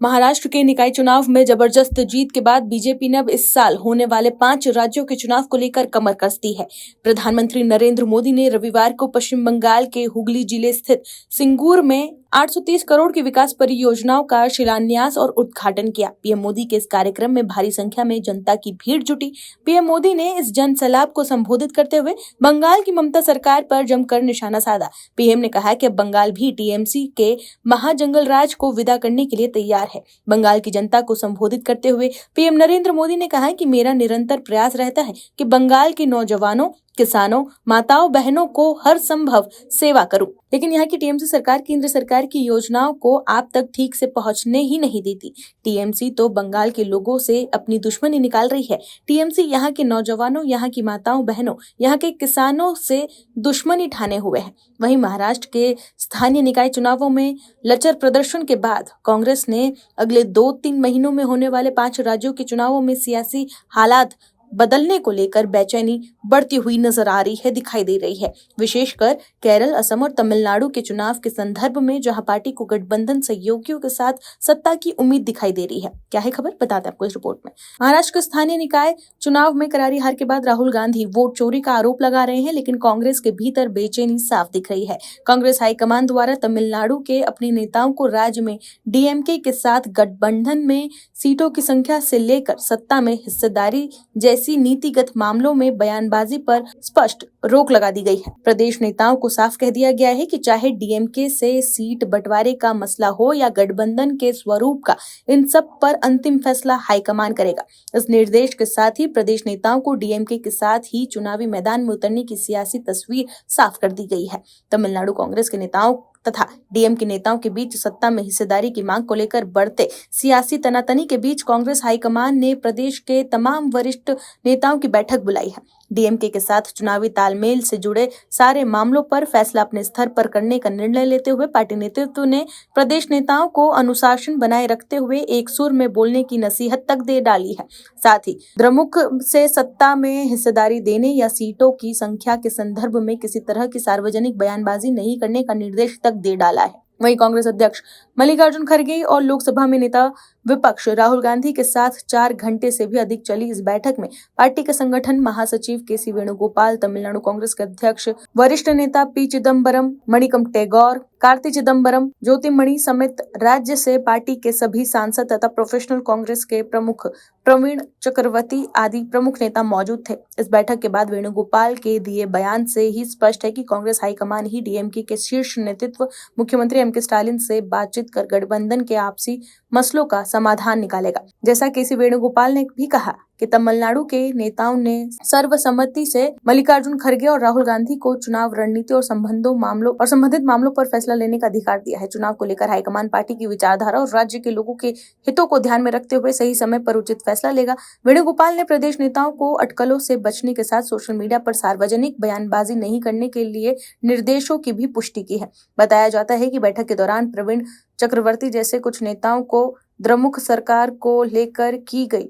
महाराष्ट्र के निकाय चुनाव में जबरदस्त जीत के बाद बीजेपी ने अब इस साल होने वाले 5 राज्यों के चुनाव को लेकर कमर कस दी है। प्रधानमंत्री नरेंद्र मोदी ने रविवार को पश्चिम बंगाल के हुगली जिले स्थित सिंगूर में 830 करोड़ की विकास परियोजनाओं का शिलान्यास और उद्घाटन किया। पीएम मोदी के इस कार्यक्रम में भारी संख्या में जनता की भीड़ जुटी। पीएम मोदी ने इस जनसैलाब को संबोधित करते हुए बंगाल की ममता सरकार पर जमकर निशाना साधा। पीएम ने कहा कि अब बंगाल भी टीएमसी के महाजंगल राज को विदा करने के लिए तैयार है। बंगाल की जनता को संबोधित करते हुए पीएम नरेंद्र मोदी ने कहा कि मेरा निरंतर प्रयास रहता है कि बंगाल के नौजवानों, किसानों, माताओं, बहनों को हर संभव सेवा करूं। लेकिन यहाँ की टीएमसी सरकार केंद्र सरकार की योजनाओं को आप तक ठीक से पहुंचने ही नहीं देती। टीएमसी तो बंगाल के लोगों से अपनी दुश्मनी निकाल रही है। टीएमसी यहाँ के नौजवानों, यहाँ की माताओं, बहनों, यहाँ के किसानों से दुश्मनी ठाने हुए है। वहीं महाराष्ट्र के स्थानीय निकाय चुनावों में लचर प्रदर्शन के बाद कांग्रेस ने अगले 2-3 महीनों में होने वाले 5 राज्यों के चुनावों में सियासी हालात बदलने को लेकर बेचैनी बढ़ती हुई नजर आ रही है, दिखाई दे रही है। विशेषकर केरल, असम और तमिलनाडु के चुनाव के संदर्भ में, जहां पार्टी को गठबंधन सहयोगियों के साथ सत्ता की उम्मीद दिखाई दे रही है। क्या है खबर, बताते हैं आपको इस रिपोर्ट में। महाराष्ट्र के स्थानीय निकाय चुनाव में करारी हार के बाद राहुल गांधी वोट चोरी का आरोप लगा रहे हैं, लेकिन कांग्रेस के भीतर बेचैनी साफ दिख रही है। कांग्रेस हाईकमान द्वारा तमिलनाडु के अपने नेताओं को राज्य में डीएमके के साथ गठबंधन में सीटों की संख्या से लेकर सत्ता में हिस्सेदारी जैसी नीतिगत मामलों में बयानबाजी पर स्पष्ट रोक लगा दी गई है। प्रदेश नेताओं को साफ कह दिया गया है कि चाहे डीएमके से सीट बंटवारे का मसला हो या गठबंधन के स्वरूप का, इन सब पर अंतिम फैसला हाईकमान करेगा। इस निर्देश के साथ ही प्रदेश नेताओं को डीएमके के साथ ही चुनावी मैदान में उतरने की सियासी तस्वीर साफ कर दी गई है। तमिलनाडु कांग्रेस के नेताओं तथा डीएम के नेताओं के बीच सत्ता में हिस्सेदारी की मांग को लेकर बढ़ते सियासी तनातनी के बीच कांग्रेस हाईकमान ने प्रदेश के तमाम वरिष्ठ नेताओं की बैठक बुलाई है। डीएमके के साथ चुनावी तालमेल से जुड़े सारे मामलों पर फैसला अपने स्तर पर करने का निर्णय लेते हुए पार्टी नेतृत्व ने प्रदेश नेताओं को अनुशासन बनाए रखते हुए एक सुर में बोलने की नसीहत तक दे डाली है। साथ ही द्रमुक से सत्ता में हिस्सेदारी देने या सीटों की संख्या के संदर्भ में किसी तरह की सार्वजनिक बयानबाजी नहीं करने का निर्देश तक दे डाला है। वहीं कांग्रेस अध्यक्ष मल्लिकार्जुन खड़गे और लोकसभा में नेता विपक्ष राहुल गांधी के साथ 4 घंटे से भी अधिक चली इस बैठक में पार्टी के संगठन महासचिव के.सी. वेणुगोपाल, तमिलनाडु कांग्रेस के अध्यक्ष वरिष्ठ नेता पी चिदम्बरम, मणिकम टैगोर, कार्ति चिदम्बरम, ज्योतिमणि समेत राज्य से पार्टी के सभी सांसद तथा प्रोफेशनल कांग्रेस के प्रमुख प्रवीण चक्रवर्ती आदि प्रमुख नेता मौजूद थे। इस बैठक के बाद वेणुगोपाल के दिए बयान से ही स्पष्ट है कि कांग्रेस हाईकमान ही डीएमके के शीर्ष नेतृत्व मुख्यमंत्री एम.के. स्टालिन से बातचीत कर गठबंधन के आपसी मसलों का समाधान निकालेगा। जैसा के.सी. वेणुगोपाल ने भी कहा कि तमिलनाडु के नेताओं ने सर्वसम्मति से मल्लिकार्जुन खड़गे और राहुल गांधी को चुनाव रणनीति और संबंधित मामलों पर फैसला लेने का अधिकार दिया है। चुनाव को लेकर हाईकमान पार्टी की विचारधारा और राज्य के लोगों के हितों को ध्यान में रखते हुए सही समय पर उचित फैसला लेगा। वेणुगोपाल ने प्रदेश नेताओं को अटकलों से बचने के साथ सोशल मीडिया पर सार्वजनिक बयानबाजी नहीं करने के लिए निर्देशों की भी पुष्टि की है। बताया जाता है कि बैठक के दौरान प्रवीण चक्रवर्ती जैसे कुछ नेताओं को द्रमुक सरकार को लेकर की गई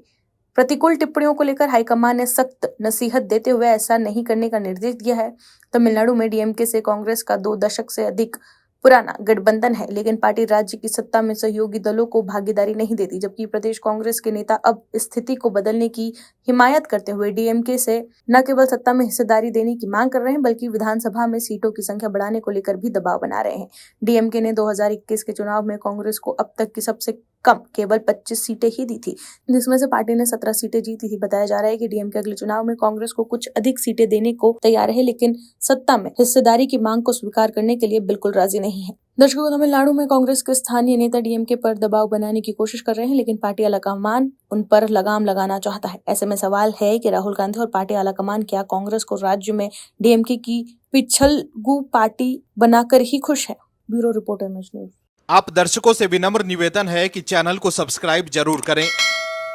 प्रतिकूल टिप्पणियों को लेकर हाईकमान ने सख्त नसीहत देते हुए ऐसा नहीं करने का निर्देश दिया है। तमिलनाडु में डीएमके से कांग्रेस का 2 दशक से अधिक पुराना गठबंधन है, लेकिन पार्टी राज्य की सत्ता में सहयोगी दलों को भागीदारी नहीं देती, जबकि प्रदेश कांग्रेस के नेता अब स्थिति को बदलने की हिमायत करते हुए डीएमके से न केवल सत्ता में हिस्सेदारी देने की मांग कर रहे हैं, बल्कि विधानसभा में सीटों की संख्या बढ़ाने को लेकर भी दबाव बना रहे हैं। डीएमके ने 2021 के चुनाव में कांग्रेस को अब तक की सबसे कम केवल 25 सीटें ही दी थी, जिसमें से पार्टी ने 17 सीटें जीती थी। बताया जा रहा है कि डीएमके अगले चुनाव में कांग्रेस को कुछ अधिक सीटें देने को तैयार है, लेकिन सत्ता में हिस्सेदारी की मांग को स्वीकार करने के लिए बिल्कुल राजी नहीं है। दर्शकों, तमिलनाडु में कांग्रेस के स्थानीय नेता डीएमके पर दबाव बनाने की कोशिश कर रहे हैं, लेकिन पार्टी आलाकमान उन पर लगाम लगाना चाहता है। ऐसे में सवाल है कि राहुल गांधी और पार्टी आलाकमान क्या कांग्रेस को राज्य में डीएमके की पिछलगू पार्टी बनाकर ही खुश है। Bureau report MH news. आप दर्शकों से विनम्र निवेदन है कि चैनल को सब्सक्राइब जरूर करें